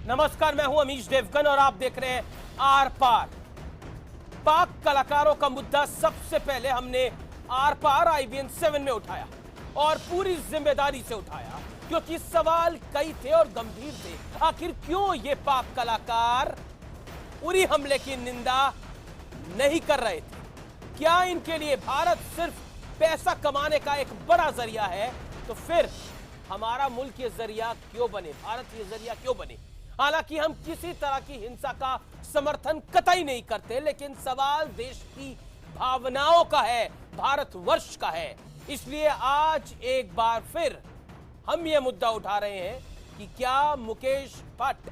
नमस्कार, मैं हूं अमीश देवगन और आप देख रहे हैं आर पार। पाक कलाकारों का मुद्दा सबसे पहले हमने आर पार IBN 7 में उठाया और पूरी जिम्मेदारी से उठाया, क्योंकि सवाल कई थे और गंभीर थे। आखिर क्यों ये पाक कलाकार उरी हमले की निंदा नहीं कर रहे थे? क्या इनके लिए भारत सिर्फ पैसा कमाने का एक बड़ा जरिया है? तो फिर हमारा मुल्क ये जरिया क्यों बने, भारत ये जरिया क्यों बने? हालांकि हम किसी तरह की हिंसा का समर्थन कतई नहीं करते, लेकिन सवाल देश की भावनाओं का है, भारतवर्ष का है। इसलिए आज एक बार फिर हम ये मुद्दा उठा रहे हैं कि क्या मुकेश भट्ट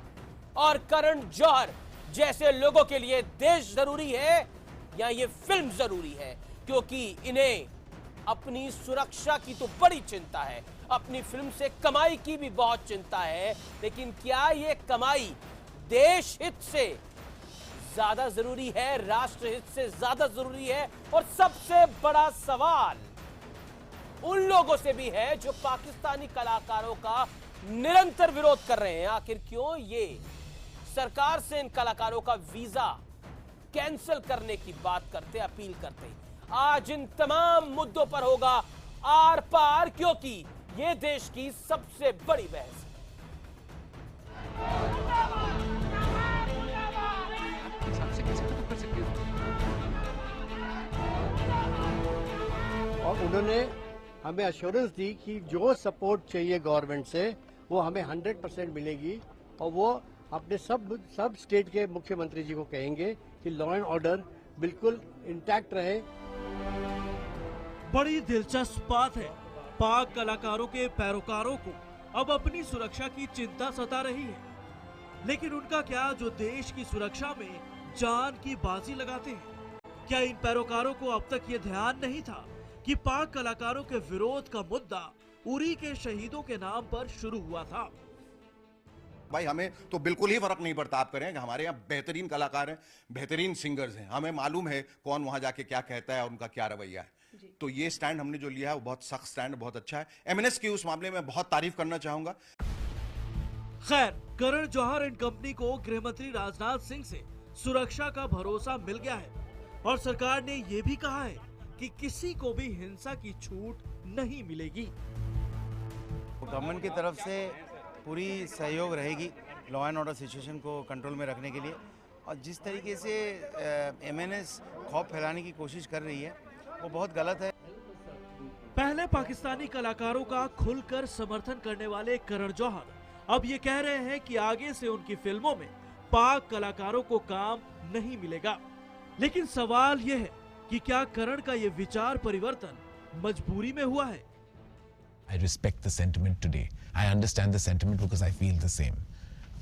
और करण जौहर जैसे लोगों के लिए देश जरूरी है या ये फिल्म जरूरी है? क्योंकि इन्हें अपनी सुरक्षा की तो बड़ी चिंता है, अपनी फिल्म से कमाई की भी बहुत चिंता है, लेकिन क्या ये कमाई देश हित से ज्यादा जरूरी है, राष्ट्र हित से ज्यादा जरूरी है? और सबसे बड़ा सवाल उन लोगों से भी है जो पाकिस्तानी कलाकारों का निरंतर विरोध कर रहे हैं। आखिर क्यों ये सरकार से इन कलाकारों का वीजा कैंसिल करने की बात करते, अपील करते? आज इन तमाम मुद्दों पर होगा आर पार, क्योंकि ये देश की सबसे बड़ी बहस है। और उन्होंने हमें अश्योरेंस दी कि जो सपोर्ट चाहिए गवर्नमेंट से वो हमें 100% मिलेगी, और वो अपने सब स्टेट के मुख्यमंत्री जी को कहेंगे कि लॉ एंड ऑर्डर बिल्कुल इंटैक्ट रहे। बड़ी दिलचस्प बात है, पाक कलाकारों के पैरोकारों को अब अपनी सुरक्षा की चिंता सता रही है, लेकिन उनका क्या जो देश की सुरक्षा में जान की बाजी लगाते हैं? क्या इन पैरोकारों को अब तक ये ध्यान नहीं था कि पाक कलाकारों के विरोध का मुद्दा उरी के शहीदों के नाम पर शुरू हुआ था? भाई हमें तो बिल्कुल ही फर्क नहीं पड़ता, आप करें कि हमारे यहाँ बेहतरीन कलाकार हैं, बेहतरीन सिंगर्स हैं, हमें मालूम है कौन वहां जाके क्या कहता है और उनका क्या रवैया है। तो ये स्टैंड हमने जो लिया है वो बहुत सख्त स्टैंड, बहुत अच्छा है। MNS की उस मामले में बहुत तारीफ करना चाहूंगा। खैर, करण जौहर एंड कंपनी को गृह मंत्री राजनाथ सिंह से सुरक्षा का भरोसा मिल गया है और सरकार ने ये भी कहा है कि किसी को भी हिंसा की छूट नहीं मिलेगी। गवर्नमेंट की तरफ से पूरी सहयोग रहेगी लॉ एंड ऑर्डर सिचुएशन को कंट्रोल में रखने के लिए, और जिस तरीके से MNS खौफ फैलाने की कोशिश कर रही है वो बहुत गलत है। पहले पाकिस्तानी कलाकारों का खुलकर समर्थन करने वाले करण जौहर अब ये कह रहे हैं कि आगे से उनकी फिल्मों में पाक कलाकारों को काम नहीं मिलेगा। लेकिन सवाल यह है कि क्या करण का ये विचार परिवर्तन मजबूरी में हुआ है? I respect the sentiment today. I understand the sentiment because I feel the same.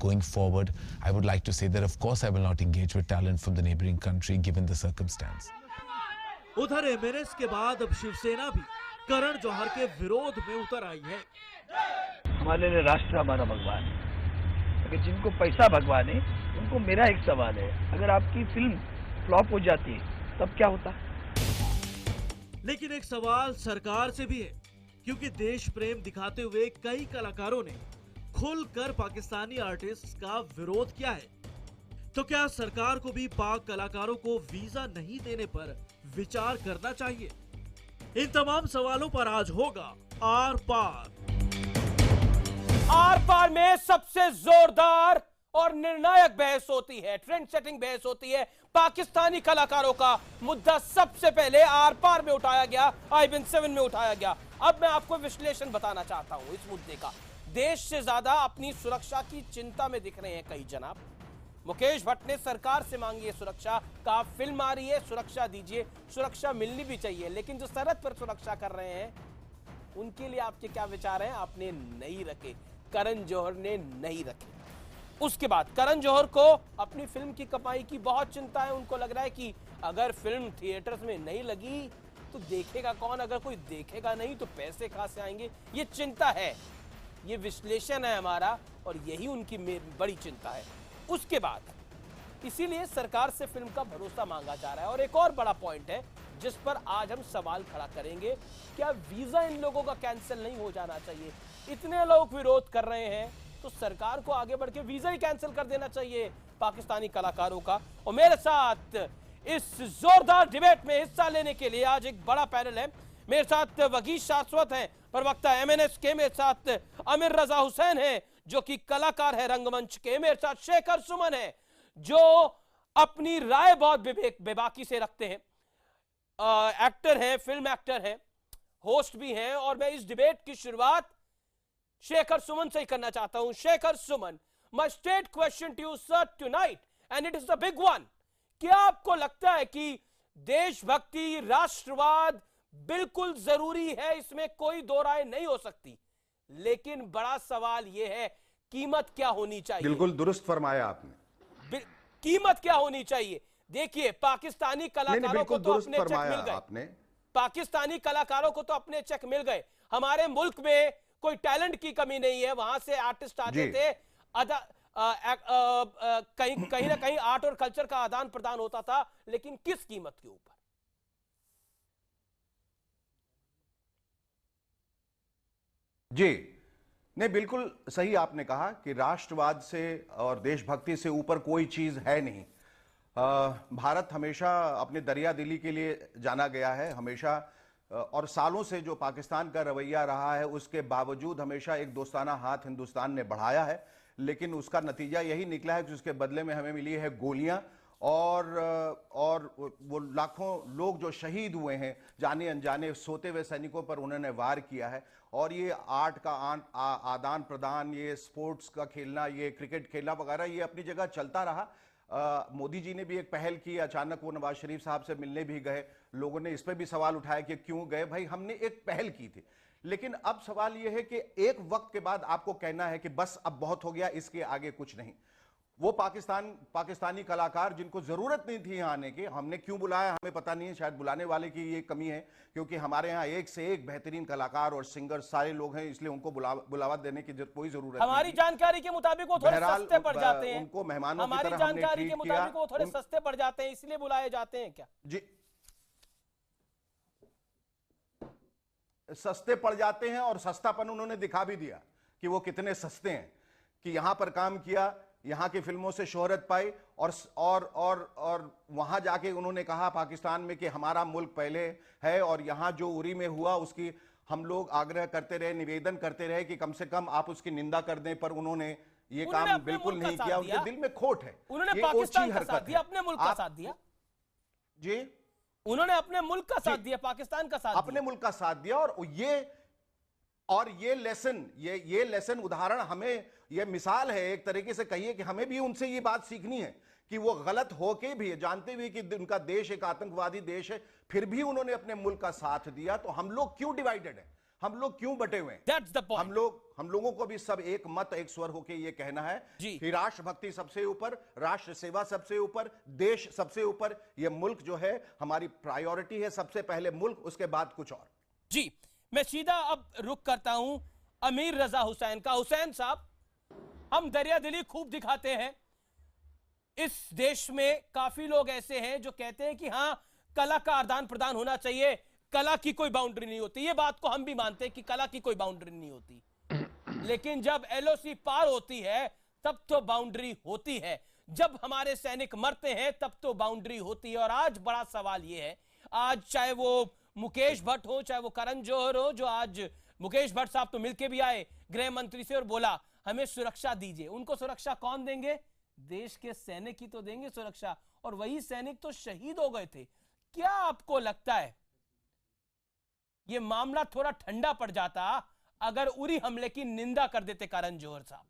Going forward, I would like to say that of course I will not engage with talent from the neighboring country given the circumstance. उधर MNS के बाद अब शिवसेना भी करण जौहर के विरोध में उतर आई है। हमारे लिए राष्ट्र हमारा भगवान है, अगर जिनको पैसा भगवान है उनको मेरा एक सवाल है, अगर आपकी फिल्म फ्लॉप हो जाती है तब क्या होता? लेकिन एक सवाल सरकार से भी है, क्योंकि देश प्रेम दिखाते हुए कई कलाकारों ने खुलकर पाकिस्तानी आर्टिस्ट का विरोध किया है। तो क्या सरकार को भी पाक कलाकारों को वीजा नहीं देने पर विचार करना चाहिए? इन तमाम सवालों पर आज होगा आर पार। आर पार में सबसे जोरदार और निर्णायक बहस होती है, ट्रेंड सेटिंग बहस होती है। पाकिस्तानी कलाकारों का मुद्दा सबसे पहले आर पार में उठाया गया, IBN 7 में उठाया गया। अब मैं आपको विश्लेषण बताना चाहता हूं इस मुद्दे का। देश से ज्यादा अपनी सुरक्षा की चिंता में दिख रहे हैं कई जनाब। मुकेश भट्ट ने सरकार से मांगी है सुरक्षा, कहा फिल्म आ रही है सुरक्षा दीजिए, सुरक्षा मिलनी भी चाहिए, लेकिन जो सरहद पर सुरक्षा कर रहे हैं उनके लिए आपके क्या विचार हैं? आपने नहीं रखे, करण जौहर ने नहीं रखे। उसके बाद करण जौहर को अपनी फिल्म की कमाई की बहुत चिंता है। उनको लग रहा है कि अगर फिल्म थिएटर्स में नहीं लगी तो देखेगा कौन, अगर कोई देखेगा नहीं तो पैसे कहां से आएंगे, ये चिंता है, ये विश्लेषण है हमारा, और यही उनकी बड़ी चिंता है। उसके बाद इसीलिए सरकार से फिल्म का भरोसा मांगा जा रहा है। और एक और बड़ा पॉइंट है जिस पर आज हम सवाल खड़ा करेंगे, क्या वीजा इन लोगों का कैंसिल नहीं हो जाना चाहिए? इतने लोग विरोध कर रहे हैं, तो सरकार को आगे बढ़ के वीजा ही कैंसिल कर देना चाहिए पाकिस्तानी कलाकारों का। और मेरे साथ इस जोरदार डिबेट में हिस्सा लेने के लिए आज एक बड़ा पैनल है। मेरे साथ वगीश शाश्वत हैं, प्रवक्ता एमएनएस के। मेरे साथ अमीर रजा हुसैन हैं जो कि कलाकार है रंगमंच के। मेरे साथ शेखर सुमन है जो अपनी राय बहुत बेबाकी से रखते हैं, एक्टर हैं, फिल्म एक्टर हैं, होस्ट भी हैं। और मैं इस डिबेट की शुरुआत शेखर सुमन से ही करना चाहता हूं। Shekhar Suman, my straight question to you sir tonight and it is the big one. क्या आपको लगता है कि देशभक्ति, राष्ट्रवाद बिल्कुल जरूरी है, इसमें कोई दो राय नहीं हो सकती, लेकिन बड़ा सवाल यह है कीमत क्या होनी चाहिए? बिल्कुल दुरुस्त फरमाया आपने। कीमत क्या होनी चाहिए? देखिए, पाकिस्तानी कलाकारों को तो अपने चेक मिल गए, पाकिस्तानी कलाकारों को तो अपने चेक मिल गए। हमारे मुल्क में कोई टैलेंट की कमी नहीं है, वहां से आर्टिस्ट आते थे, कहीं ना कहीं आर्ट और कल्चर का आदान प्रदान होता था, लेकिन किस कीमत के ऊपर? जी नहीं, बिल्कुल सही आपने कहा कि राष्ट्रवाद से और देशभक्ति से ऊपर कोई चीज है नहीं। भारत हमेशा अपने दरिया दिली के लिए जाना गया है, हमेशा, और सालों से जो पाकिस्तान का रवैया रहा है उसके बावजूद हमेशा एक दोस्ताना हाथ हिंदुस्तान ने बढ़ाया है, लेकिन उसका नतीजा यही निकला है कि उसके बदले में हमें मिली है गोलियां और वो लाखों लोग जो शहीद हुए हैं, जाने अनजाने सोते हुए सैनिकों पर उन्होंने वार किया है। और ये आर्ट का आदान प्रदान, ये स्पोर्ट्स का खेलना, ये क्रिकेट खेलना वगैरह, ये अपनी जगह चलता रहा। मोदी जी ने भी एक पहल की, अचानक वो नवाज शरीफ साहब से मिलने भी गए। लोगों ने इस पर भी सवाल उठाया कि क्यों गए। भाई, हमने एक पहल की थी, लेकिन अब सवाल यह है कि एक वक्त के बाद आपको कहना है कि बस अब बहुत हो गया, इसके आगे कुछ नहीं। वो पाकिस्तानी कलाकार जिनको जरूरत नहीं थी यहाँ आने की, हमने क्यों बुलाया हमें पता नहीं है, शायद बुलाने वाले की ये कमी है, क्योंकि हमारे यहाँ एक से एक बेहतरीन कलाकार और सिंगर सारे लोग हैं, इसलिए उनको बुलावा देने की कोई जरूरत नहीं। हमारी जानकारी के मुताबिक वो थोड़े सस्ते पड़ जाते हैं, उनको मेहमानों हमारी जानकारी के मुताबिक वो थोड़े सस्ते पड़ जाते हैं, इसलिए बुलाए जाते हैं क्या? जी, सस्ते पड़ जाते हैं, और सस्तापन उन्होंने दिखा भी दिया कि वो कितने सस्ते हैं, कि यहां पर काम किया, यहां की फिल्मों से शोहरत पाई, और वहां जाके उन्होंने कहा पाकिस्तान में कि हमारा मुल्क पहले है, और यहां जो उरी में हुआ उसकी हम लोग आग्रह करते रहे, निवेदन करते रहे कि कम से कम आप उसकी निंदा कर दें, पर उन्होंने ये काम बिल्कुल नहीं किया। उनके दिल में खोट है, उन्होंने पाकिस्तान का साथ दिया, अपने मुल्क का साथ दिया। जी, उन्होंने अपने मुल्क का साथ दिया, पाकिस्तान का साथ अपने मुल्क का साथ दिया। और ये लेसन उदाहरण हमें, ये मिसाल है एक तरीके से, कहिए कि हमें भी उनसे ये बात सीखनी है कि वो गलत होके भी, जानते हुए कि उनका देश एक आतंकवादी देश है, फिर भी उन्होंने अपने मुल्क का साथ दिया। तो हम लोग क्यों डिवाइडेड हैं, हम लोग क्यों बटे हुए हैं? That's the point. हम लोगों को भी सब एक मत, एक स्वर होके ये कहना है कि राष्ट्रभक्ति सबसे ऊपर, राष्ट्र सेवा सबसे ऊपर, देश सबसे ऊपर। ये मुल्क जो है हमारी प्रायोरिटी है, सबसे पहले मुल्क, उसके बाद कुछ और। जी, मैं सीधा अब रुक करता हूं अमीर रजा हुसैन का। हुसैन साहब, हम दरिया दिली खूब दिखाते हैं, इस देश में काफी लोग ऐसे हैं जो कहते हैं कि हां, कला का आदान प्रदान होना चाहिए, कला की कोई बाउंड्री नहीं होती। ये बात को हम भी मानते हैं कि कला की कोई बाउंड्री नहीं होती, लेकिन जब एलओसी पार होती है तब तो बाउंड्री होती है। जब हमारे सैनिक मरते हैं तब तो बाउंड्री होती है। और आज बड़ा सवाल यह है, आज चाहे वो मुकेश भट्ट हो, चाहे वो करण जौहर हो, जो आज मुकेश भट्ट साहब तो मिलके भी आए गृह मंत्री से और बोला हमें सुरक्षा दीजिए। उनको सुरक्षा कौन देंगे? देश के सैनिक ही तो देंगे सुरक्षा, और वही सैनिक तो शहीद हो गए थे। क्या आपको लगता है यह मामला थोड़ा ठंडा पड़ जाता अगर उरी हमले की निंदा कर देते करण जौहर साहब?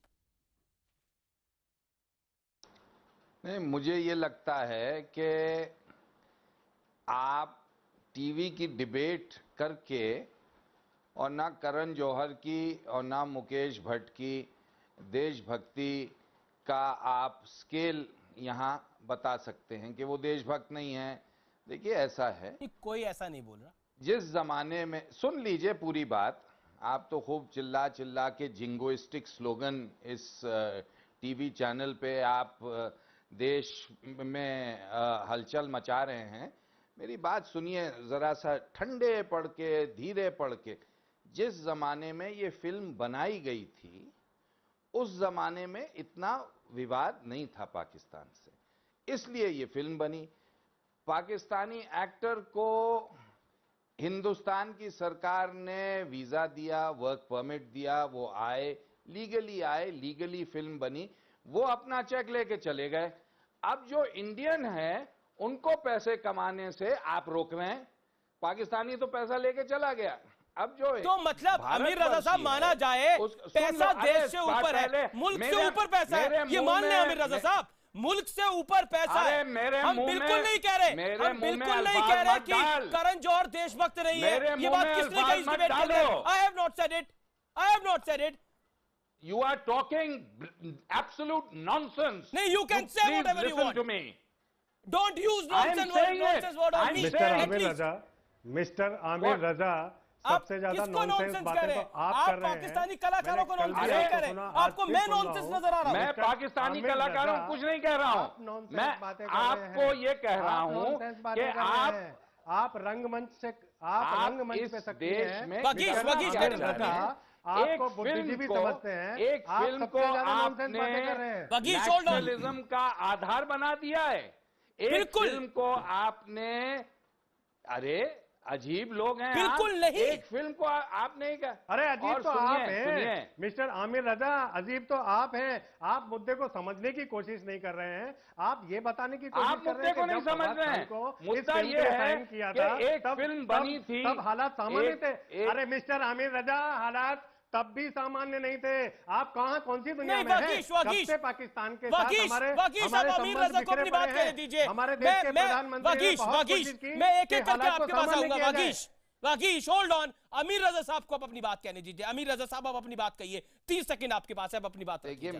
नहीं, मुझे ये लगता है कि आप टीवी की डिबेट करके, और ना करण जौहर की और ना मुकेश भट्ट की देशभक्ति का आप स्केल यहाँ बता सकते हैं कि वो देशभक्त नहीं है। देखिए, ऐसा है, कोई ऐसा नहीं बोल रहा। जिस जमाने में, सुन लीजिए पूरी बात, आप तो खूब चिल्ला चिल्ला के जिंगोइस्टिक स्लोगन इस टीवी चैनल पे आप देश में हलचल मचा रहे हैं। मेरी बात सुनिए जरा सा, ठंडे पड़ के, धीरे पड़ के। जिस जमाने में ये फिल्म बनाई गई थी उस जमाने में इतना विवाद नहीं था पाकिस्तान से, इसलिए ये फिल्म बनी। पाकिस्तानी एक्टर को हिंदुस्तान की सरकार ने वीजा दिया, वर्क परमिट दिया, वो आए, लीगली फिल्म बनी, वो अपना चेक लेके चले गए। अब जो इंडियन है उनको पैसे कमाने से आप रोक रहे हैं, पाकिस्तानी तो पैसा लेके चला गया। अब जो तो मतलब अमीर रजा साहब माना जाए पैसा देश से ऊपर है, मुल्क से ऊपर पैसा है, ये मान लें अमीर रजा साहब, मुल्क से ऊपर पैसा है। हम बिल्कुल नहीं कह रहे, हम बिल्कुल नहीं कह रहे कि करण जौहर देशभक्त नहीं है। ये बात किसने कही इस डिबेट के अंदर? I have not said it, I have not said it. You are talking absolute nonsense. No, you can say whatever you want. To me. Don't use nonsense word on me. Mister Aamir Raza सबसे ज्यादा nonsense बातें तो आप कर रहे हैं। पाकिस्तानी कलाकारों को नॉनसेंस नहीं कह रहे, आपको मैं नॉनसेंस नजर आ रहा हूं। मैं पाकिस्तानी कलाकारों को कुछ नहीं कह रहा हूं, मैं आपको ये कह रहा हूं कि आप रंगमंच पे सक्रिय हैं। एक फिल्म को आपने नेशनलिज्म का आधार बना दिया है। एक फिल्म को आपने, अरे अजीब लोग हैं, बिल्कुल नहीं। एक फिल्म को आपने क्या, अरे अजीब तो आप हैं मिस्टर आमिर रजा, अजीब तो आप हैं। आप मुद्दे को समझने की कोशिश नहीं कर रहे हैं, आप ये बताने की कोशिश कर रहे हैं को नहीं समझ रहे हैं। मुद्दा ये है कि एक फिल्म बनी थी, तब हालात सामान्य थे। अरे मिस्टर आमिर रजा, हालात तब भी सामान्य नहीं थे। आप कौन सी दुनिया में हैं? कब से पाकिस्तान के साथ हमारे अमीर रजा को अपनी बात कहने दीजिए। हमारे देश के प्रधानमंत्री ने बहुत कोशिश की, मैं एक एक करके आपके पास आऊंगा। वागीश होल्ड ऑन, अमीर रजा साहब को अपनी बात कहने दीजिए। अमीर रजा साहब आप अपनी बात कहिए, 30 सेकंड आपके पास है, आप अपनी बात देखिए।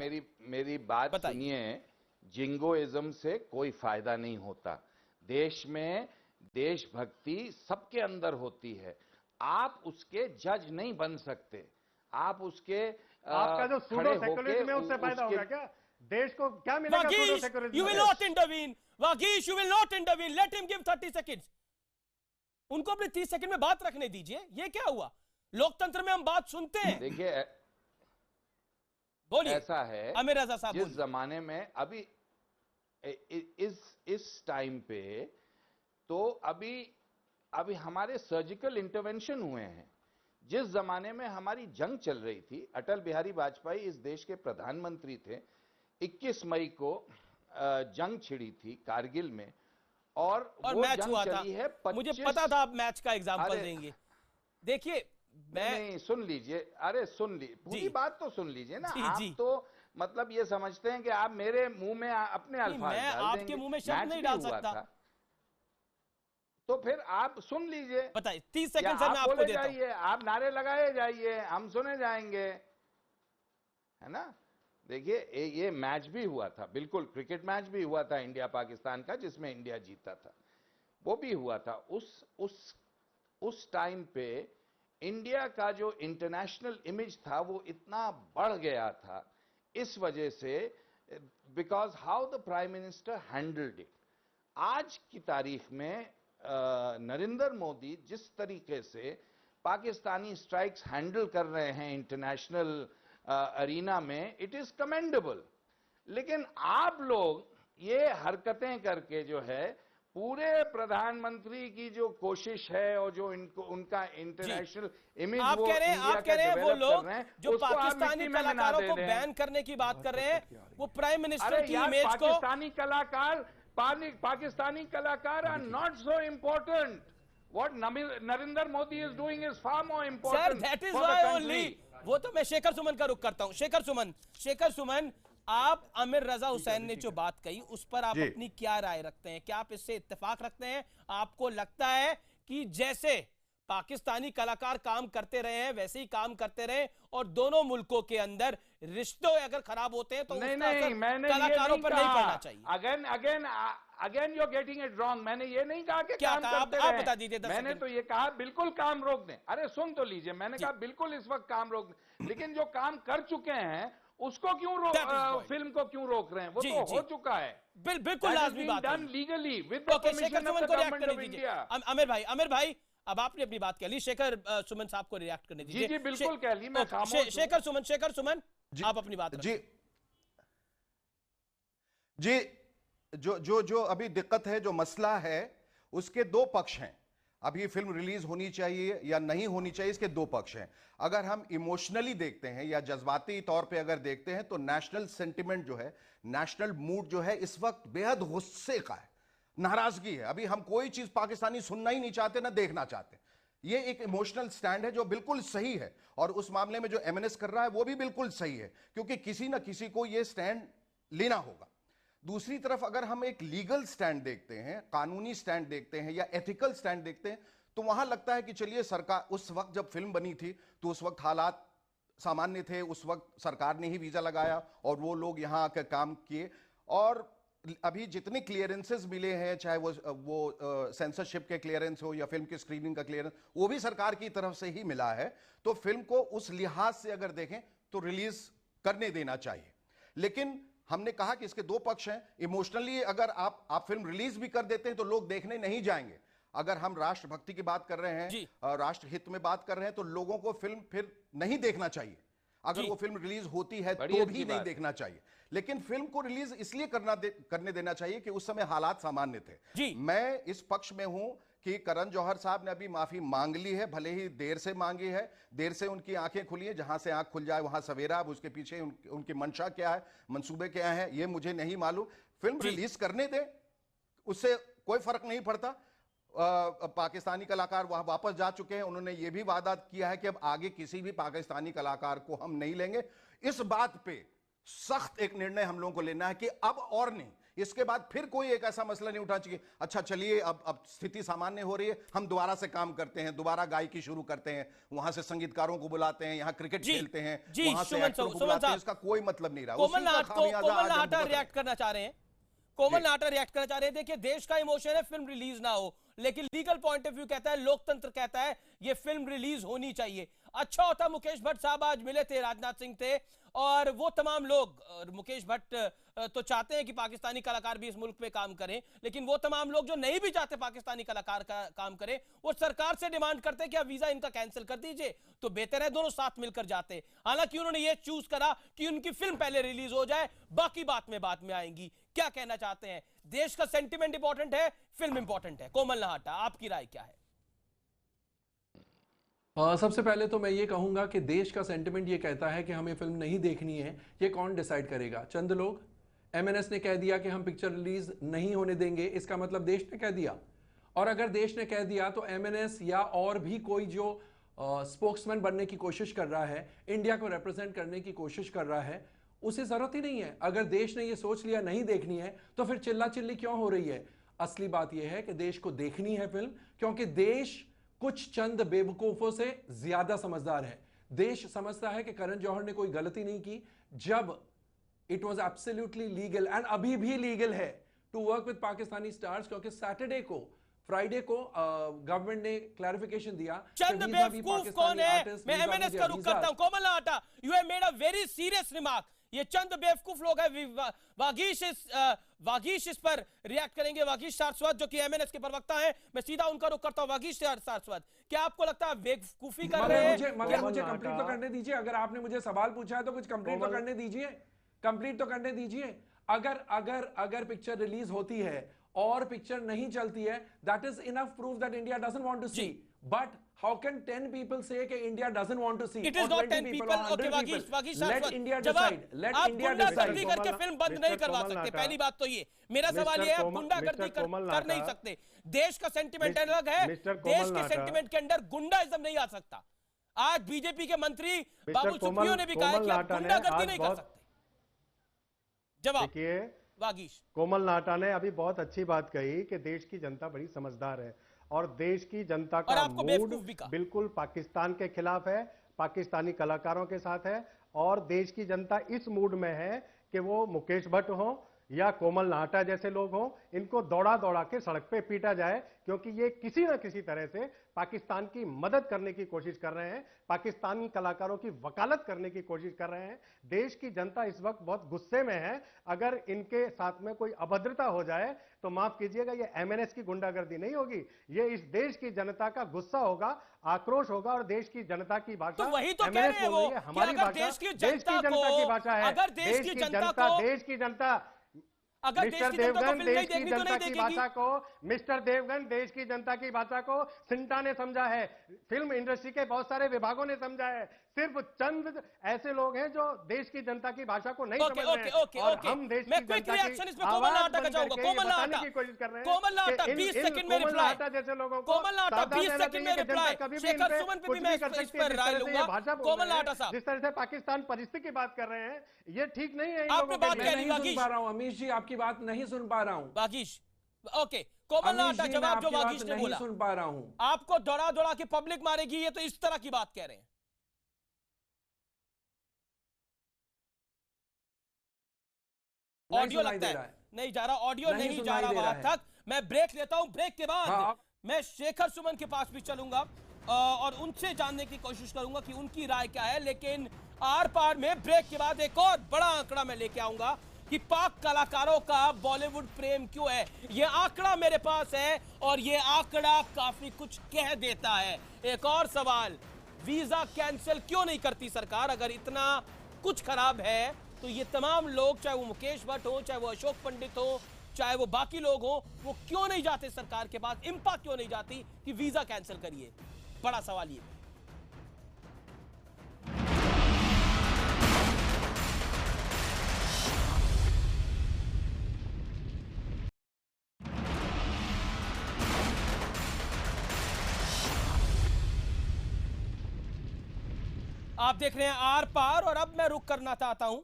मेरी बात सुनिए, जिंगोइज्म से कोई फायदा नहीं होता। देश में देशभक्ति सबके अंदर होती है, आप उसके जज नहीं बन सकते। आप उसके आपका जो सूडो सेक्युलरिज्म है उससे फायदा होगा क्या? देश को क्या मिलेगा pseudo secularism? You will not intervene. Vagish, you will not intervene. Let him give 30 seconds. उनको अपने 30 सेकंड में बात रखने दीजिए। ये क्या हुआ? लोकतंत्र में हम बात सुनते हैं। देखिए, बोलिए। ऐसा है अमीर रजा साहब, जिस जमाने में अभी इस टाइम पे तो अभी हमारे सर्जिकल इंटरवेंशन हुए हैं। जिस जमाने में हमारी जंग चल रही थी, अटल बिहारी वाजपेयी इस देश के प्रधानमंत्री थे। 21 मई को जंग छिड़ी थी कारगिल में, और वो मैच हुआ था। है मुझे पता था आप मैच का एग्जांपल देंगे। देखिए, नहीं सुन लीजिए, अरे सुन लीजिए, पूरी बात तो सुन लीजिए ना। आप तो मतलब ये समझते हैं कि आप मेरे मुंह में अपने अल्फाज डाल देंगे। आपके मुंह में शब्द नहीं डाल सकता, तो फिर आप सुन लीजिए। बताइए, 30 सेकंड सर मैं आपको देता हूं। आप नारे लगाए जाइए, हम सुने जाएंगे, है ना। देखिए, ये मैच भी हुआ था, बिल्कुल क्रिकेट मैच भी हुआ था इंडिया पाकिस्तान का, जिसमें इंडिया जीता था, वो भी हुआ था। उस टाइम पे इंडिया का जो इंटरनेशनल इमेज था वो इतना बढ़ गया था, इस वजह से, because how the prime minister handled it. आज की तारीख में नरेंद्र मोदी जिस तरीके से पाकिस्तानी स्ट्राइक्स हैंडल कर रहे हैं इंटरनेशनल अरीना में, इट इज कमेंडेबल। लेकिन आप लोग ये हरकतें करके जो है, पूरे प्रधानमंत्री की जो कोशिश है और जो उनका इंटरनेशनल इमेज, आप कह रहे हैं वो लोग जो पाकिस्तानी कलाकारों को बैन करने की बात कर रहे हैं, वो प्राइम मिनिस्टर की इमेज को, पाकिस्तानी कलाकार are not so important. What Narendra Modi is doing is far more important. Sir, that is why only. वो तो मैं शेखर सुमन का रुख करता हूं। शेखर सुमन, आप आमिर रजा हुसैन ने जो बात कही उस पर आप अपनी क्या राय रखते हैं? क्या आप इससे इत्तेफाक रखते हैं? आपको लगता है कि जैसे पाकिस्तानी कलाकार काम करते रहे हैं वैसे ही काम करते रहे, और दोनों मुल्कों के अंदर रिश्ते अगर खराब होते हैं तो कलाकारों पर नहीं पड़ना चाहिए? Again you are getting it wrong. मैंने ये नहीं कहा कि क्या काम करते आप बता दीजिए। मैंने तो ये कहा बिल्कुल काम रोक दें। अरे सुन तो लीजिए, मैंने कहा बिल्कुल इस वक्त काम रोक दें, लेकिन जो काम कर चुके हैं उसको क्यों फिल्म को क्यों रोक रहे हैं? वो तो हो चुका है। बिल्कुल लाजमी बात है। Legally with the permission of the government of India. अमीर भाई, अब आपने अपनी बात कह ली, शेखर सुमन साहब को रिएक्ट करने दीजिए। जी बिल्कुल कह ली, मैं खामोश हूं। शेखर सुमन आप अपनी बात जी जी, जो अभी दिक्कत है, जो मसला है, उसके दो पक्ष हैं। अभी फिल्म रिलीज होनी चाहिए या नहीं होनी चाहिए, इसके दो पक्ष हैं। अगर हम इमोशनली देखते हैं या जज्बाती तौर पे अगर देखते हैं तो नेशनल सेंटिमेंट जो है, नेशनल मूड जो है, इस वक्त बेहद गुस्से का है, नाराजगी है। अभी हम कोई चीज पाकिस्तानी सुनना ही नहीं चाहते, ना देखना चाहते। ये एक इमोशनल स्टैंड है जो बिल्कुल सही है, और उस मामले में जो एमएनएस कर रहा है वो भी बिल्कुल सही है, क्योंकि किसी ना किसी को ये स्टैंड लेना होगा। दूसरी तरफ अगर हम एक लीगल स्टैंड देखते हैं, कानूनी स्टैंड देखते हैं या एथिकल स्टैंड देखते हैं, तो वहां लगता है कि चलिए, सरकार उस वक्त जब फिल्म बनी थी तो उस वक्त हालात सामान्य थे, उस वक्त सरकार ने ही वीजा लगाया और वो लोग यहां आकर काम किए। और अभी जितने क्लियरेंसेस मिले हैं, चाहे वो सेंसरशिप के क्लियरेंस हो या फिल्म की स्क्रीनिंग का क्लियरेंस, वो भी सरकार की तरफ से ही मिला है। तो फिल्म को उस लिहाज से अगर देखें तो रिलीज करने देना चाहिए। लेकिन हमने कहा कि इसके दो पक्ष हैं। इमोशनली अगर आप फिल्म रिलीज भी कर देते हैं तो लोग देखने नहीं जाएंगे। अगर हम राष्ट्रभक्ति की बात कर रहे हैं, राष्ट्र हित में बात कर रहे हैं, तो लोगों को फिल्म फिर नहीं देखना चाहिए। अगर वो फिल्म रिलीज होती है तो भी नहीं देखना चाहिए। लेकिन फिल्म को रिलीज इसलिए करने देना चाहिए कि उस समय हालात सामान्य थे। मैं इस पक्ष में हूं कि करण जौहर साहब ने अभी माफी मांग ली है, भले ही देर से मांगी है, देर से उनकी आंखें खुली है। जहां से आंख खुल जाए वहां सवेरा। अब उसके पीछे उनकी मंशा क्या है, मंसूबे क्या है, ये मुझे नहीं मालूम। फिल्म रिलीज करने दे, उससे कोई फर्क नहीं पड़ता। पाकिस्तानी कलाकार वहां वापस जा चुके हैं। उन्होंने ये भी वादा किया है कि अब आगे किसी भी पाकिस्तानी कलाकार को हम नहीं लेंगे। इस बात पे सख्त एक निर्णय हम लोगों को लेना है कि अब और नहीं, इसके बाद फिर कोई एक ऐसा मसला नहीं उठा चाहिए। अच्छा चलिए, अब स्थिति सामान्य हो रही है, हम दोबारा से काम करते हैं, दोबारा गायकी शुरू करते हैं, वहां से संगीतकारों को बुलाते हैं, यहाँ क्रिकेट खेलते हैं, वहां से एक्टरों को बुलाते हैं। इसका कोई मतलब नहीं रहा। कोमल नाहटा रिएक्ट करना चाह रहे हैं। कोमल नाहटा रिएक्ट करना चाह रहे हैं। देखिए, देश का इमोशन है फिल्म रिलीज ना हो, लेकिन लीगल पॉइंट ऑफ व्यू कहता है, लोकतंत्र कहता है ये फिल्म रिलीज होनी चाहिए। अच्छा होता मुकेश भट्ट साहब आज मिले थे, राजनाथ सिंह थे, और वो तमाम लोग, मुकेश भट्ट तो चाहते हैं कि पाकिस्तानी कलाकार भी इस मुल्क में काम करें, लेकिन वो तमाम लोग जो नहीं भी चाहते पाकिस्तानी कलाकार का काम करें, वो सरकार से डिमांड करते हैं कि आप वीजा इनका कैंसिल कर दीजिए, तो बेहतर है दोनों साथ मिलकर जाते। हालांकि उन्होंने ये चूज करा कि उनकी फिल्म पहले रिलीज हो जाए, बाकी बात में आएंगी। क्या कहना चाहते हैं? देश का सेंटिमेंट इंपॉर्टेंट है, फिल्म इंपॉर्टेंट है? कोमल नाहटा, आपकी राय क्या है? सबसे पहले तो मैं ये कहूंगा कि देश का सेंटिमेंट ये कहता है कि हमें फिल्म नहीं देखनी है, ये कौन डिसाइड करेगा? चंद लोग। एमएनएस ने कह दिया कि हम पिक्चर रिलीज नहीं होने देंगे, इसका मतलब देश ने कह दिया। और अगर देश ने कह दिया तो एमएनएस या और भी कोई जो स्पोक्समैन बनने की कोशिश कर रहा है, इंडिया को रिप्रेजेंट करने की कोशिश कर रहा है, उसे जरूरत ही नहीं है। अगर देश ने ये सोच लिया नहीं देखनी है तो फिर चिल्ला चिल्ली क्यों हो रही है? असली बात यह है कि देश को देखनी है फिल्म, क्योंकि देश कुछ चंद बेवकूफों से ज्यादा समझदार है। देश समझता है कि करण जौहर ने कोई गलती नहीं की, जब it was absolutely legal and अभी भी लीगल है to work with Pakistani stars, क्योंकि सैटरडे को, फ्राइडे को गवर्नमेंट ने क्लैरिफिकेशन दिया। चंद बेवकूफ कौन है? मैं एमएनएस का रुख करता हूं। Komal Nahata, you have made a very serious remark. ये चंद बेवकूफ लोग हैं। वागीश इस पर रिएक्ट करेंगे। वागीश सारस्वत जो कि एमएनएस के प्रवक्ता हैं, मैं सीधा उनका रुख करता हूं। वागीश सारस्वत, क्या आपको लगता है बेवकूफी कर रहे हैं? मुझे कंप्लीट तो करने दीजिए। अगर आपने मुझे सवाल पूछा है तो कुछ कंप्लीट तो करने दीजिए। कंप्लीट तो करने दीजिए। अगर पिक्चर रिलीज होती है और पिक्चर नहीं चलती है, that is enough proof that India doesn't want to see. But how can 10 people say कि India doesn't want to see? It is not 10 people. Okay, Vagish let India decide. Let India decide. गुंडागर्दी करके film बंद नहीं करवा सकते। पहली बात तो ये, मेरा सवाल ये है, गुंडागर्दी कर नहीं सकते। देश का सेंटिमेंट अलग है, देश के सेंटिमेंट के अंदर गुंडाइज्म नहीं आ सकता। आज बीजेपी के मंत्री बाबू सुप्रियो ने भी कहा कि आप गुंडागर्दी नहीं कर सकते। जवाब देखिए, वागीश। कोमल नाहटा ने अभी बहुत अच्छी बात कही कि देश की जनता बड़ी समझदार है और देश की जनता का मूड बिल्कुल पाकिस्तान के खिलाफ है, पाकिस्तानी कलाकारों के साथ है, और देश की जनता इस मूड में है कि वो मुकेश भट्ट हो या कोमल नाहटा जैसे लोग हों, इनको दौड़ा दौड़ा के सड़क पे पीटा जाए, क्योंकि ये किसी ना किसी तरह से पाकिस्तान की मदद करने की कोशिश कर रहे हैं, पाकिस्तानी कलाकारों की वकालत करने की कोशिश कर रहे हैं। देश की जनता इस वक्त बहुत गुस्से में है। अगर इनके साथ में कोई अभद्रता हो जाए तो माफ कीजिएगा, ये एमएनएस की गुंडागर्दी नहीं होगी, ये इस देश की जनता का गुस्सा होगा, आक्रोश होगा। और देश की जनता की भाषा, तो वही तो कह रहे हैं वो, हमारी भाषा, देश की जनता की भाषा है। अगर देश की जनता अगर मिस्टर देवगन देश की जनता की भाषा को, मिस्टर देवगन देश की जनता की भाषा को सिंटा ने समझा है, फिल्म इंडस्ट्री के बहुत सारे विभागों ने समझा है। सिर्फ चंद ऐसे लोग हैं जो देश की जनता की भाषा को नहीं समझ रहे हैं। और हम देश की जनता की आवाज बन करके बताने की कोशिश कर रहे हैं। कोमल नाहटा 20 सेकंड में रिप्लाई, जैसे लोगों को कोमल नाहटा 20 सेकंड में रिप्लाई, शेखर सुमन पे भी मैं इस पर राय लूंगा। कोमल नाहटा साहब, जिस तरह से पाकिस्तान परिस्थिति की बात कर रहे हैं, ये ठीक नहीं है। आपने बात कह ली नहीं सुन पा रहा हूं अमीश जी, आपकी बात नहीं सुन पा रहा हूं। वागीश, ओके, कोमल नाहटा जवाब जो वागीश ने बोला, सुन पा रहा हूं। आपको दौड़ा दौड़ा के पब्लिक मारेगी, ये तो इस तरह की बात कह रहे हैं। ऑडियो लगता है नहीं जा रहा, ऑडियो नहीं जा रहा वहां तक। मैं ब्रेक लेता हूं, ब्रेक के बाद मैं शेखर सुमन के पास भी चलूंगा और उनसे जानने की कोशिश करूंगा कि उनकी राय क्या है। लेकिन आर पार में ब्रेक के बाद एक और बड़ा आंकड़ा मैं लेके आऊंगा कि पाक कलाकारों का बॉलीवुड प्रेम क्यों है। यह आंकड़ा मेरे पास है और यह आंकड़ा काफी कुछ कह देता है। एक और सवाल, वीजा कैंसिल क्यों नहीं करती सरकार? अगर इतना कुछ खराब है तो ये तमाम लोग, चाहे वो मुकेश भट्ट हो, चाहे वो अशोक पंडित हो, चाहे वो बाकी लोग हो, वो क्यों नहीं जाते सरकार के पास? इंपा क्यों नहीं जाती कि वीजा कैंसिल करिए? बड़ा सवाल ये। आप देख रहे हैं आर पार और अब मैं रुक करना चाहता हूं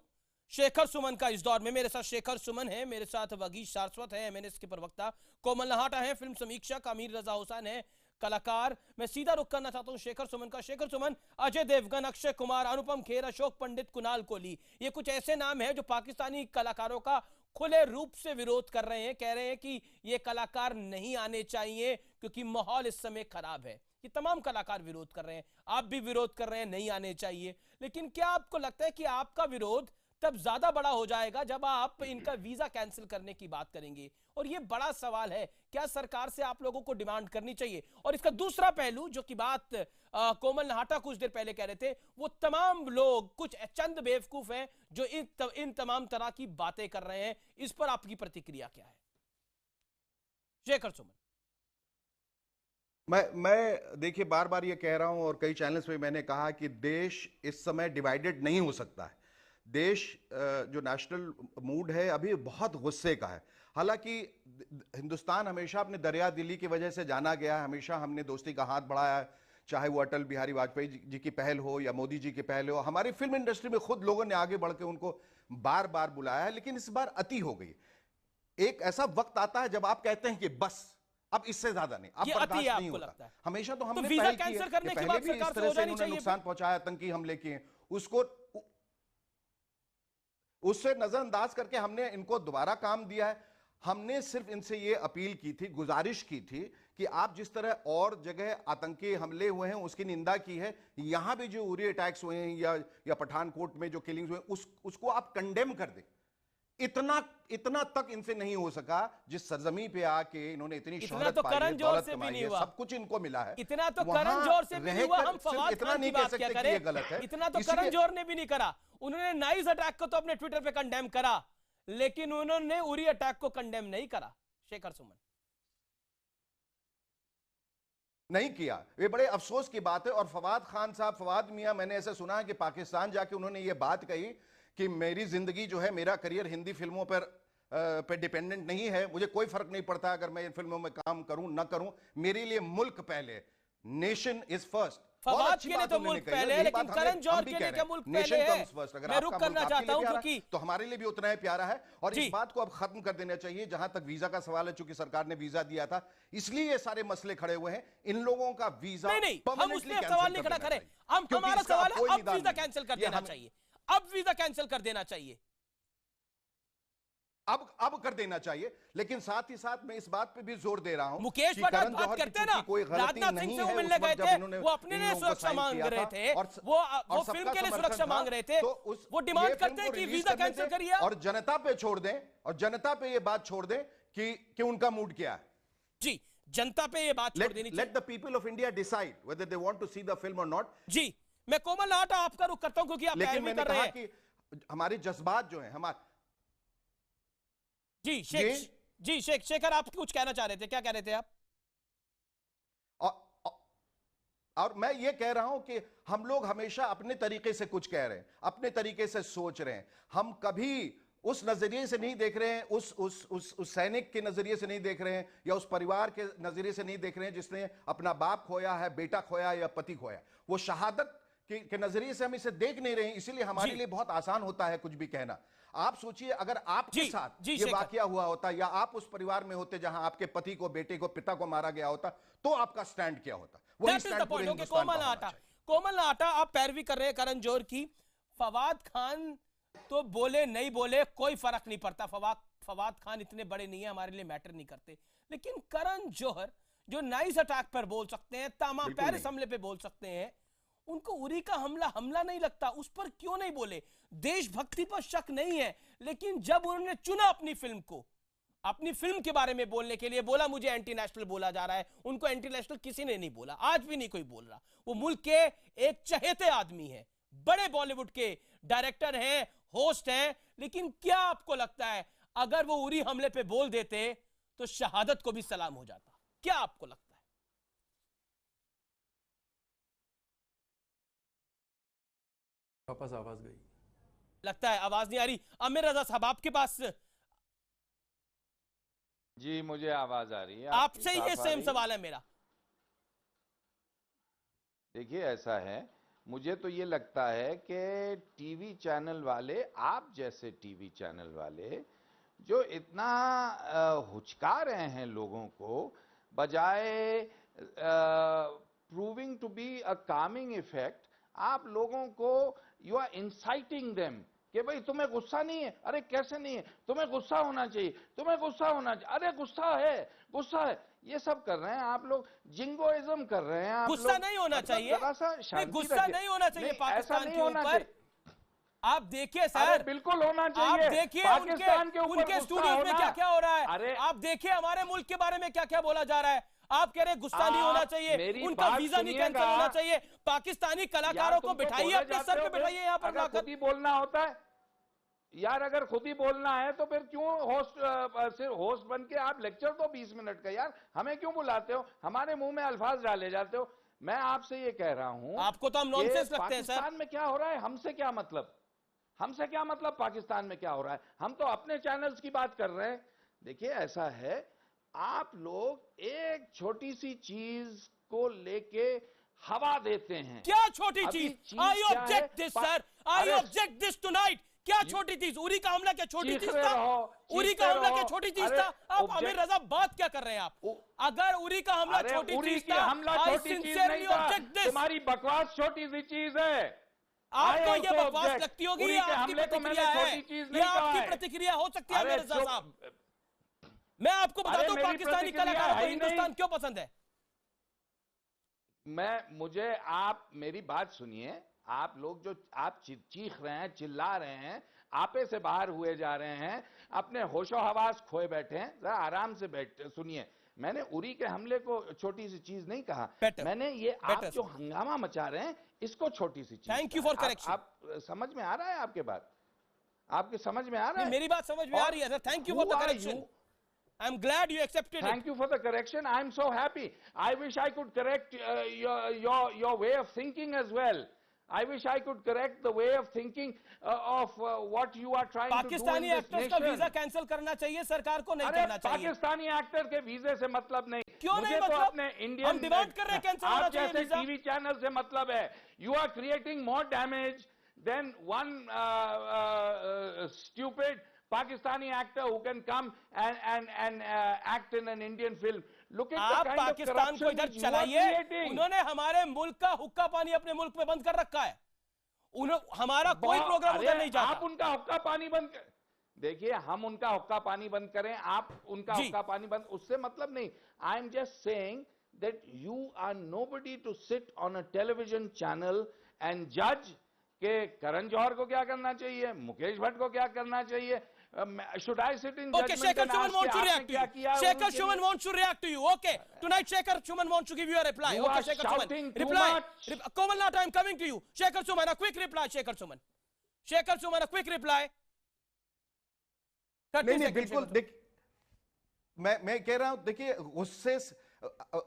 शेखर सुमन का इस दौर में। मेरे साथ शेखर सुमन है, मेरे साथ वागीश सारस्वत है, एमएनएस के प्रवक्ता, कोमल नाहटा है, फिल्म समीक्षक, अमीर रजा हुसैन है, कलाकार। मैं सीधा रुक करना चाहता हूं शेखर सुमन का। शेखर सुमन, अजय देवगन, अक्षय कुमार, अनुपम खेर, अशोक पंडित, कुणाल कोहली, ये कुछ ऐसे नाम हैं जो पाकिस्तानी कलाकारों का खुले रूप से विरोध कर रहे हैं, कह रहे हैं कि ये कलाकार नहीं आने चाहिए क्योंकि माहौल इस समय खराब है। ये तमाम कलाकार विरोध कर रहे हैं, आप भी विरोध कर रहे हैं, नहीं आने चाहिए। लेकिन क्या आपको लगता है कि आपका विरोध तब ज्यादा बड़ा हो जाएगा जब आप इनका वीजा कैंसिल करने की बात करेंगे? और ये बड़ा सवाल है, क्या सरकार से आप लोगों को डिमांड करनी चाहिए? और इसका दूसरा पहलू, जो कि बात कोमल नाहटा कुछ देर पहले कह रहे थे, वो तमाम लोग, कुछ चंद बेवकूफ हैं जो इन तमाम तरह की बातें कर रहे हैं। इस पर आपकी प्रतिक्रिया क्या है शेखर सुमन? मैं देखिए बार बार ये कह रहा हूं और कई चैनल्स पे मैंने कहा कि देश इस समय डिवाइडेड नहीं हो सकता है। देश जो नेशनल मूड है अभी बहुत गुस्से का है। हालांकि हिंदुस्तान हमेशा अपने दरिया दिली की वजह से जाना गया है, हमेशा हमने दोस्ती का हाथ बढ़ाया है, चाहे वो अटल बिहारी वाजपेयी जी की पहल हो या मोदी जी की पहल हो। हमारी फिल्म इंडस्ट्री में खुद लोगों ने आगे बढ़ के उनको बार बार बुलाया है, लेकिन इस बार अति हो गई। एक ऐसा वक्त आता है जब आप कहते हैं कि बस अब इससे ज्यादा नहीं, अब बर्दाश्त नहीं होता। हमेशा तो हमने पहल की है, पहले भी इस तरह से उन्होंने नुकसान पहुंचाया, आतंकी हमले किए, उससे नजरअंदाज करके हमने इनको दोबारा काम दिया है। हमने सिर्फ इनसे ये अपील की थी, गुजारिश की थी कि आप जिस तरह और जगह आतंकी हमले हुए हैं उसकी निंदा की है, यहां भी जो उरी अटैक्स हुए हैं या पठानकोट में जो किलिंग्स हुए उसको आप कंडेम कर दें। इतना तक इनसे नहीं हो सका जिस सरजमी पे आके इन्होंने इतनी शोहरत पाई है, दौलत कमाई है, सब कुछ इनको मिला है। इतना तो करण जौहर से भी नहीं हुआ। हम फवाद खान की बात क्या करें, इतना तो करण जौहर ने भी नहीं करा। उन्होंने नाइस अटैक को तो अपने ट्विटर पे कंडेम करा, लेकिन उन्होंने उरी अटैक को कंडेम नहीं करा। शेखर सुमन नहीं किया, ये बड़े अफसोस की बात है। और फवाद खान साहब, फवाद मियां, मैंने ऐसे सुना है कि पाकिस्तान जाके उन्होंने ये बात कही कि मेरी जिंदगी जो है, मेरा करियर हिंदी फिल्मों पर डिपेंडेंट नहीं है, मुझे कोई फर्क नहीं पड़ता अगर मैं इन फिल्मों में काम करूं ना करूं, मेरे लिए मुल्क पहले, नेशन इज फर्स्ट। फवाद के लिए तो मुल्क पहले है, लेकिन करण जौहर के लिए क्या मुल्क पहले है? मैं रुक करना चाहता हूं क्योंकि तो हमारे लिए भी उतना ही प्यारा है। और इस बात को अब खत्म कर देना चाहिए। जहां तक वीजा का सवाल है, चूंकि सरकार ने वीजा दिया था इसलिए ये सारे मसले खड़े हुए हैं। इन लोगों का वीजा नहीं, हम उसमें सवाल नहीं खड़ा करें। हमारा सवाल है अब वीजा कैंसिल कर देना चाहिए, अब वीजा कैंसिल कर देना चाहिए। अब कर देना चाहिए। लेकिन साथ ही साथ मैं इस बात पे भी जोर दे रहा हूं मुकेश कि भट्ट करण बात जौहर की करते हैं ना, चूंकि कोई गलती राजनाथ सिंह नहीं से वो है, मिलने उस गए वक्त जब थे, इन्होंने वो अपने इन लिए लोगों को सुरक्षा साइन मांग किया रहे था थे, वो सबका फिल्म के लिए समर्थन सुरक्षा था, मांग रहे थे, तो वो डिमांड ये करते फिल्म हैं को कि रिलीज वीजा करने कैंसिल दें करिए और जनता पे छोड़ दें, और जनता पे ये बात छोड़ दें कि उनका मूड क्या है। जी, जनता पे ये बात छोड़ देनी चाहिए। Let the people of India decide whether they want to see the film or not. जी, मैं कोमल नाहटा आपका रुख करता हूं क्योंकि आप लेकिन पैरवी मैंने कर रहे कहा हैं। कि हमारे जज्बात जो हैं, हमारे जी शेखर, आप कुछ कहना चाह रहे थे, क्या कह रहे थे आप? और मैं ये कह रहा हूं कि हम लोग हमेशा अपने तरीके से कुछ कह रहे हैं, अपने तरीके से सोच रहे हैं। हम कभी उस नजरिए से नहीं देख रहे हैं, उस सैनिक के नजरिए से नहीं देख रहे हैं, या उस परिवार के नजरिए से नहीं देख रहे हैं जिसने अपना बाप खोया है, बेटा खोया या पति खोया। वो शहादत के नजरिए से हम इसे देख नहीं रहे हैं, इसीलिए हमारे लिए बहुत आसान होता है कुछ भी कहना। आप सोचिए, अगर आपके साथ ये वाकया हुआ होता, या आप उस परिवार में होते जहां आपके पति को, बेटे को, पिता को मारा गया होता, तो आपका स्टैंड क्या होता? वही स्टैंड पूरे हिंदुस्तान का होना चाहिए। कोमल नाहटा, आप पैरवी कर रहे हैं करण जौहर की। फवाद खान तो बोले नहीं बोले कोई फर्क नहीं पड़ता, फवाद खान इतने बड़े नहीं है, हमारे लिए मैटर नहीं करते। लेकिन करण जौहर जो नाइस अटैक पर बोल सकते हैं, तामा पेरिस हमले पे बोल सकते हैं, उनको उरी का हमला नहीं लगता, उस पर क्यों नहीं बोले? देशभक्ति पर शक नहीं है, लेकिन जब उन्होंने चुना अपनी फिल्म को, अपनी फिल्म के बारे में बोलने के लिए, बोला मुझे एंटी नेशनल बोला जा रहा है, उनको एंटी नेशनल किसी ने नहीं बोला, आज भी नहीं कोई बोल रहा। वो मुल्क के एक चहेते आदमी हैं, बड़े बॉलीवुड के डायरेक्टर हैं, होस्ट हैं, लेकिन क्या आपको लगता है अगर वो उरी हमले पे बोल देते तो शहादत को भी सलाम हो जाता? क्या आपको लगता है? वापस आवाज गई, लगता है आवाज नहीं आ रही। आमिर रजा साहब आपके पास? जी मुझे आवाज आ रही है, आपसे ये सेम सवाल है मेरा। देखिए ऐसा है, मुझे तो ये लगता है कि टीवी चैनल वाले, आप जैसे टीवी चैनल वाले जो इतना हुचका रहे हैं लोगों को, बजाय proving to be a calming effect, आप लोगों को यू आर इंसाइटिंग देम कि भाई तुम्हें गुस्सा नहीं है, अरे कैसे नहीं है, तुम्हें गुस्सा होना चाहिए, तुम्हें गुस्सा होना चाहिए, अरे गुस्सा है, ये सब कर रहे हैं आप लोग, जिंगोइज्म कर रहे हैं आप। गुस्सा नहीं होना चाहिए, गुस्सा नहीं होना चाहिए पाकिस्तान के ऊपर। आप देखिए सर, बिल्कुल होना चाहिए। आप देखिए पाकिस्तान के उनके स्टूडियोज में क्या क्या हो रहा है। अरे आप देखिए हमारे मुल्क के बारे में क्या क्या बोला जा रहा है। आप कह रहे हैं गुस्सा नहीं होना चाहिए, उनका वीजा नहीं कैंसिल होना चाहिए, पाकिस्तानी कलाकारों को बिठाइए, अपने सर पे बिठाइए यहाँ पर लाकर। खुद ही बोलना होता है यार, अगर खुद ही बोलना है तो फिर क्यों होस्ट बन के आप लेक्चर दो 20 मिनट का यार, हमें क्यों बुलाते हो, हमारे मुंह में अल्फाज डाले जाते हो। मैं आपसे ये कह रहा हूं, आपको तो हम नॉनसेंस लगते हैं सर। पाकिस्तान में क्या हो रहा है, हमसे क्या मतलब पाकिस्तान में क्या हो रहा है? हम तो अपने चैनल्स की बात कर रहे हैं। देखिए ऐसा है, आप लोग एक छोटी सी चीज को लेके हवा देते हैं। क्या छोटी चीज? I object this sir, I object this tonight. क्या छोटी चीज? उरी का हमला क्या छोटी चीज था? उरी का हमला क्या छोटी चीज था? आप आमिर रजा बात क्या कर रहे हैं आप? अगर उरी का हमला छोटी चीज था, आई सिंसियरली ऑब्जेक्ट दिस। तुम्हारी बकवास छोटी सी चीज है, आपको ये बकवास लगती होगी, ये आपकी प्रतिक्रिया है, ये आपकी प्रतिक्रिया हो सकती है आमिर रजा साहब। मैं आपको बता दूं पाकिस्तानी कलाकारों को हिंदुस्तान क्यों पसंद है। मुझे आप मेरी बात सुनिए, आप लोग जो आप चीख रहे हैं, चिल्ला रहे हैं, आपे से बाहर हुए जा रहे हैं, अपने होशो हवास खोए बैठे हैं, जरा आराम से बैठ सुनिए। मैंने उरी के हमले को छोटी सी चीज नहीं कहा, मैंने ये आप जो हंगामा मचा रहे हैं इसको छोटी सी चीज। Thank you for correction. आप समझ में आ रहा है आपके बात? आपके समझ में आ रहा है? मेरी बात समझ में आ रही है sir. Thank you for the correction. I'm glad you accepted it. Thank you for the correction. I'm so happy. I wish I could correct your way of thinking as well. I wish I could correct the way of thinking of what you are trying to do in this Pakistani actors का visa cancel करना चाहिए, सरकार को नहीं करना चाहिए। Pakistani actor के वीजे से मतलब नहीं। क्यों नहीं मतलब? अपने इंडियन हम डिमांड कर रहे हैं कैंसिल होना चाहिए वीजा। टीवी चैनल से मतलब है। You are creating more damage than one stupid Pakistani actor who can come and act in an Indian film. Look at the kind of Pakistan को इधर चलाइए। उन्होंने हमारे मुल्क का हुक्का पानी अपने मुल्क में बंद कर रखा है। हमारा कोई प्रोग्राम उधर नहीं जाता। आप उनका हुक्का पानी बंद कर, देखिए, हम उनका हुक्का पानी बंद करें, आप उनका हुक्का पानी बंद, उससे मतलब नहीं। I am just saying that you are nobody to sit on a television channel and जज के करण जौहर को क्या करना चाहिए, मुकेश भट्ट को क्या करना चाहिए। Should I sit in judgment? Okay, Shekhar Suman wants to react to you. Shekhar Suman wants to react to you. Okay, tonight Shekhar Suman wants to give you a reply. You okay, are Shekhar shouting Suman. too Reply. much. Komal Nahata, I am coming to you. Shekhar Suman, a quick reply. Shekhar Suman. Shekhar Suman, a quick reply. नहीं बिल्कुल, देख मैं कह रहा हूं, देखिए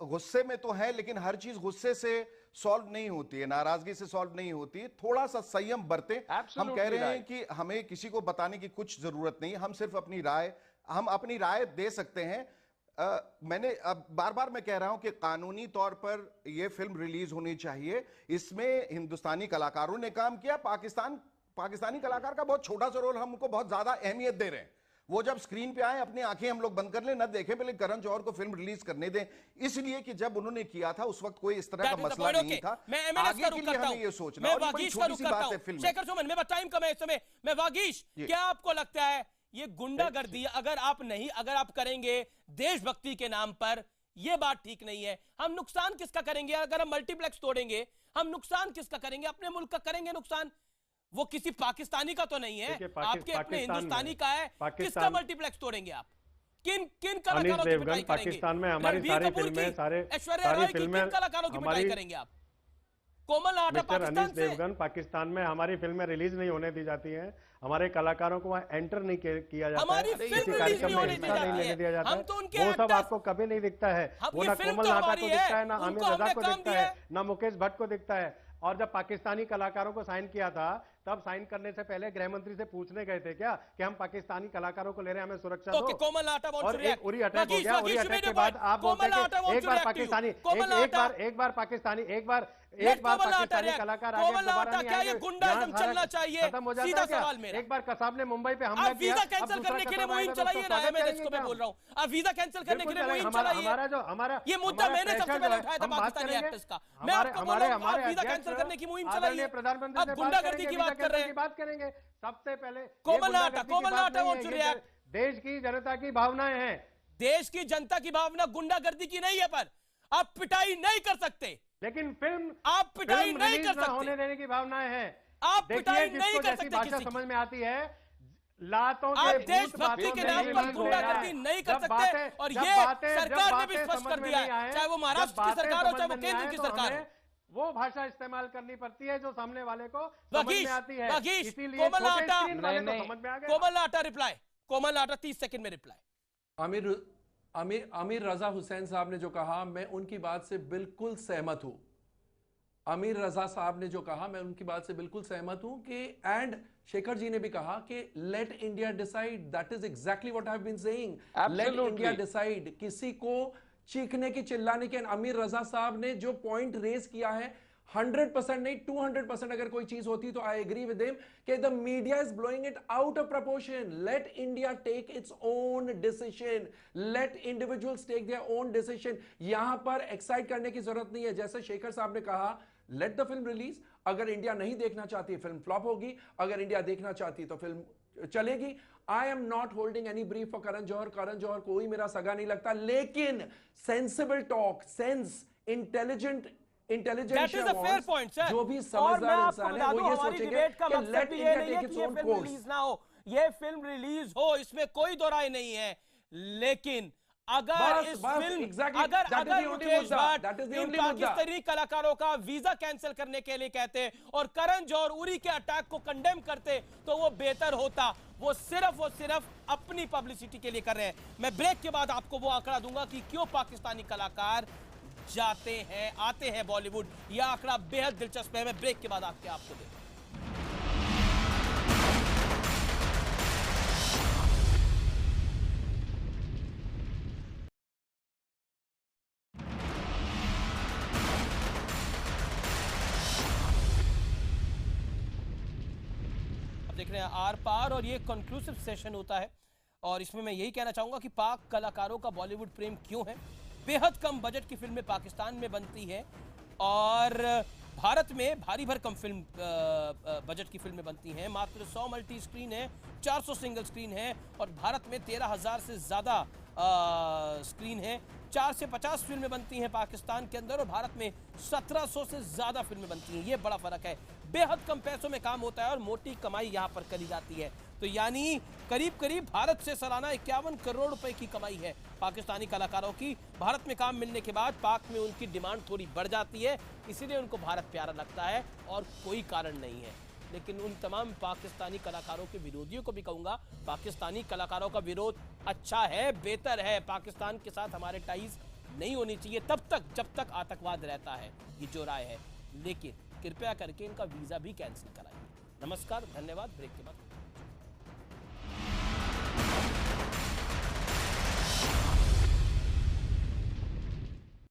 गुस्से में तो है, लेकिन हर चीज गुस्से से सॉल्व नहीं होती है, नाराजगी से सॉल्व नहीं होती है। थोड़ा सा संयम बरतें। हम कह रहे हैं कि हमें किसी को बताने की कुछ जरूरत नहीं, हम सिर्फ अपनी राय दे सकते हैं। मैंने अब बार बार मैं कह रहा हूं कि कानूनी तौर पर यह फिल्म रिलीज होनी चाहिए। इसमें हिंदुस्तानी कलाकारों ने काम किया, पाकिस्तानी कलाकार का बहुत छोटा सा रोल, हम उनको बहुत ज्यादा अहमियत दे रहे हैं। वो जब स्क्रीन पे आए, अपनी आंखें हम लोग बंद कर लें, ना देखें, पहले करण जौहर को फिल्म रिलीज करने दें। इसलिए कि जब उन्होंने किया था उस वक्त कोई इस तरह का मसला नहीं था। मैं एमएनएस का रुख करता हूं, ये सोचना, मैं वागीश का रुख करता हूं। शेखर सुमन, मेरा टाइम कम है इस समय। मैं वागीश, क्या आपको लगता है ये गुंडागर्दी अगर आप करेंगे देशभक्ति के नाम पर, ये बात ठीक नहीं है? हम नुकसान किसका करेंगे? अगर हम मल्टीप्लेक्स तोड़ेंगे, हम नुकसान किसका करेंगे? अपने मुल्क का करेंगे नुकसान। वो किसी पाकिस्तानी का तो नहीं है, आपके अपने हिंदुस्तानी का है। किसका मल्टीप्लेक्स तोड़ेंगे आप? किन कलाकारों की पिटाई करेंगे? पाकिस्तान में हमारी सारी फिल्में, ऐश्वर्या राय की किन कलाकारों की पिटाई करेंगे आप? कोमल नाहटा पाकिस्तान से, देवगन पाकिस्तान में हमारी फिल्में रिलीज नहीं होने दी जाती हैं, हमारे कलाकारों को वहां एंटर नहीं किया जाता हमारी है, फिल्म रिलीज नहीं होने दी जाती है, दिया जाता हम है। तो उनके वो सब आपको कभी नहीं दिखता है। वो ना कोमल नाहटा को दिखता है, ना आमिर रजा को दिखता है, ना मुकेश भट्ट को दिखता है। और जब पाकिस्तानी कलाकारों को साइन किया था, तब साइन करने से पहले गृह मंत्री से पूछने गए थे क्या कि हम पाकिस्तानी कलाकारों को ले रहे हैं, हमें सुरक्षा दो। कोमल नाहटा और एक उरी अटैक हो गया। उरी अटैक के बाद आप बोलते हैं कि एक बार पाकिस्तानी कलाकार आगे दोबारा नहीं आएंगे, गुंडाइज्म चलना चाहिए? खत्म हो जाता है क्या? एक बार कसाब ने मुंबई पे हमला किया, वीजा कैंसिल करने के लिए मुहिम चलाइए ना, मैं बोल रहा हूँ, अब वीजा कैंसिल करने के लिए मुहिम चलाइए। हमारा ये मुद्दा मैंने सबसे पहले उठाया था पाकिस्तानी एक्टर्स का। मैं आपको बोल रहा हूं, वीजा कैंसिल करने की मुहिम चलाइए। प्रधानमंत्री अब गुंडागर्दी की बात कर रहे हैं, बात करेंगे। सबसे पहले कोमल नाहटा वांट्स टू रिएक्ट। देश की जनता की भावनाएं हैं, देश की जनता की भावना गुंडागर्दी की नहीं है, पर आप पिटाई नहीं कर सकते। लेकिन फिल्म आप पिटाई नहीं कर सकते, होने देने की भावनाएं हैं। आप पिटाई नहीं कर सकते। भाषा समझ में आती है, लातों आप देशभक्ति के नाम पर गुंडागर्दी नहीं कर सकते। और ये सरकार ने भी स्पष्ट कर दिया है, चाहे वो महाराष्ट्र की सरकार हो, चाहे वो केंद्र की सरकार हो, वो भाषा इस्तेमाल करनी पड़ती है जो सामने वाले को समझ में आती है। इसीलिए कोमल नाहटा, समझ में आ गया। कोमल नाहटा रिप्लाई, कोमल नाहटा 30 सेकंड में रिप्लाई। आमिर रजा हुसैन साहब ने जो कहा, मैं उनकी बात से बिल्कुल सहमत हूं। आमिर रजा साहब ने जो कहा, मैं उनकी बात से बिल्कुल सहमत हूं कि एंड शेखर जी ने भी कहा कि let India decide, that is exactly what I have been saying, let India decide. किसी को चीखने की चिल्लाने के, आमिर रजा साहब ने जो पॉइंट रेज किया है 100% नहीं 200% अगर कोई चीज होती तो आई एग्री विद हिम कि the media is blowing it out of proportion. Let India take its own decision, let individuals take their own decision. यहां पर एक्साइट करने की जरूरत नहीं है। जैसे शेखर साहब ने कहा, लेट द फिल्म रिलीज। अगर इंडिया नहीं देखना चाहती फिल्म फ्लॉप होगी, अगर इंडिया देखना चाहती तो फिल्म चलेगी। I am not holding any brief for Karan Johar. Karan Johar कोई मेरा सगा नहीं लगता, लेकिन सेंसिबल टॉक, सेंस, इंटेलिजेंट जो भी समझदार इंसान है वो ये सोचेंगे कि let India take its own course. ना हो, ये फिल्म रिलीज हो, इसमें कोई दो राय नहीं है। लेकिन अगर इस फिल्म अगर मुकेश भट्ट इन पाकिस्तानी कलाकारों का वीजा कैंसिल करने के लिए कहते और करण जौहर उरी के अटैक को कंडेम करते तो वो बेहतर होता। वो सिर्फ अपनी पब्लिसिटी के लिए कर रहे हैं। मैं ब्रेक के बाद आपको वो आंकड़ा दूंगा कि क्यों पाकिस्तानी कलाकार जाते हैं, आते हैं बॉलीवुड। यह आंकड़ा बेहद दिलचस्प है। मैं ब्रेक के बाद आपको दे। देख रहे हैं आर पार, और ये कंक्लूसिव सेशन होता है। और इसमें मैं यही कहना चाहूंगा कि पाक कलाकारों का बॉलीवुड प्रेम क्यों है। बेहद कम बजट की फिल्में पाकिस्तान में बनती है और भारत में भारी भरकम फिल्म बजट की फिल्में बनती हैं, मात्र 100 मल्टी स्क्रीन है, 400 सिंगल स्क्रीन है और भारत में 13,000 से ज़्यादा स्क्रीन है। 4 से 50 फिल्में बनती हैं पाकिस्तान के अंदर और भारत में 1700 से ज़्यादा फिल्में बनती हैं। ये बड़ा फ़र्क है। बेहद कम पैसों में काम होता है और मोटी कमाई यहाँ पर करी जाती है। तो यानी करीब करीब भारत से सालाना 51 करोड़ रुपए की कमाई है पाकिस्तानी कलाकारों की। भारत में काम मिलने के बाद पाक में उनकी डिमांड थोड़ी बढ़ जाती है, इसीलिए उनको भारत प्यारा लगता है और कोई कारण नहीं है। लेकिन उन तमाम पाकिस्तानी कलाकारों के विरोधियों को भी कहूँगा, पाकिस्तानी कलाकारों का विरोध अच्छा है, बेहतर है। पाकिस्तान के साथ हमारे टाइज नहीं होनी चाहिए तब तक जब तक आतंकवाद रहता है, ये जो राय है। लेकिन कृपया करके इनका वीज़ा भी कैंसिल कराइए। नमस्कार, धन्यवाद। ब्रेक के बाद